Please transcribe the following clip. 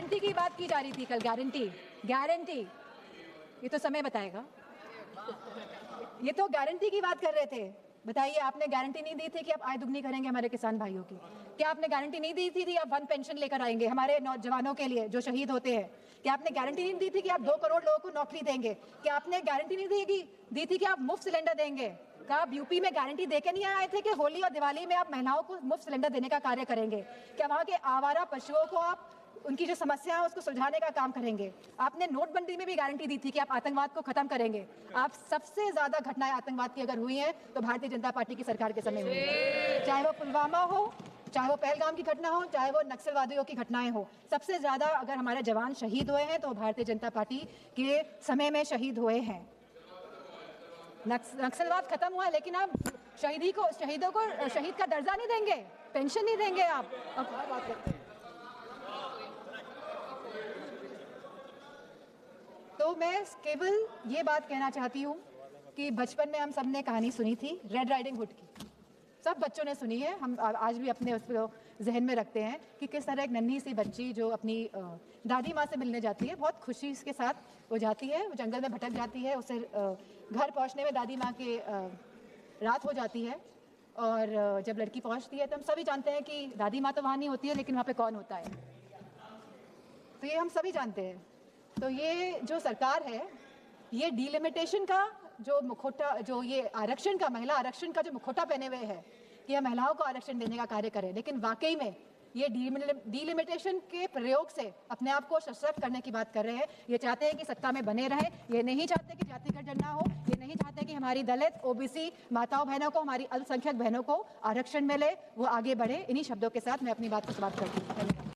Guarantee की बात की जा रही थी कल, गारंटी, ये तो समय बताएगा। ये तो गारंटी की बात कर रहे थे। बताइए, आपने गारंटी नहीं दी थी कि आप आय दुगनी करेंगे हमारे किसान भाइयों की? क्या आपने गारंटी नहीं दी थी आप वन पेंशन लेकर आएंगे हमारे नौजवानों के लिए जो शहीद होते हैं? क्या आपने गारंटी नहीं दी थी कि आप 2 करोड़ लोगों को नौकरी देंगे? क्या आपने गारंटी नहीं दी थी कि आप मुफ्त सिलेंडर देंगे? क्या आप यूपी में गारंटी देके नहीं आए थे कि होली और दिवाली में आप महिलाओं को मुफ्त सिलेंडर देने का कार्य करेंगे? क्या वहां के आवारा पशुओं को आप उनकी जो समस्या है उसको सुलझाने का काम करेंगे? आपने नोटबंदी में भी गारंटी दी थी कि आप आतंकवाद को खत्म करेंगे। आप सबसे ज्यादा घटनाएं आतंकवाद की अगर हुई हैं तो भारतीय जनता पार्टी की सरकार के समय हुई, चाहे वो पुलवामा हो, चाहे वो पहलगाम की घटना हो, चाहे वो नक्सलवादियों की घटनाएं हो। सबसे ज्यादा अगर हमारे जवान शहीद हुए हैं तो भारतीय जनता पार्टी के समय में शहीद हुए हैं। नक्सलवाद खत्म हुआ है, लेकिन आप शहीदों को शहीद का दर्जा नहीं देंगे, पेंशन नहीं देंगे आप। अब बात करते हैं। तो मैं केवल ये बात कहना चाहती हूँ कि बचपन में हम सब ने कहानी सुनी थी रेड राइडिंग हुड की, सब बच्चों ने सुनी है, हम आज भी अपने उसको जहन में रखते हैं कि किस तरह एक नन्ही सी बच्ची जो अपनी दादी माँ से मिलने जाती है, बहुत खुशी के साथ वो जाती है, वो जंगल में भटक जाती है, उसे घर पहुँचने में दादी माँ के रात हो जाती है, और जब लड़की पहुँचती है तो हम सभी जानते हैं कि दादी माँ तो वहाँ नहीं होती है, लेकिन वहाँ पे कौन होता है, तो ये हम सभी जानते हैं। तो ये जो सरकार है, ये डिलिमिटेशन का जो मुखौटा, जो ये आरक्षण का, महिला आरक्षण का जो मुखौटा पहने हुए है कि हम महिलाओं को आरक्षण देने का कार्य करें, लेकिन वाकई में ये डिलिमिटेशन के प्रयोग से अपने आप को सशक्त करने की बात कर रहे हैं। ये चाहते हैं कि सत्ता में बने रहें, ये नहीं चाहते कि जातिगत गणना हो, ये नहीं चाहते कि हमारी दलित, ओबीसी माताओं बहनों को, हमारी अल्पसंख्यक बहनों को आरक्षण मिले, वो आगे बढ़े। इन्हीं शब्दों के साथ मैं अपनी बात को समाप्त करती हूँ।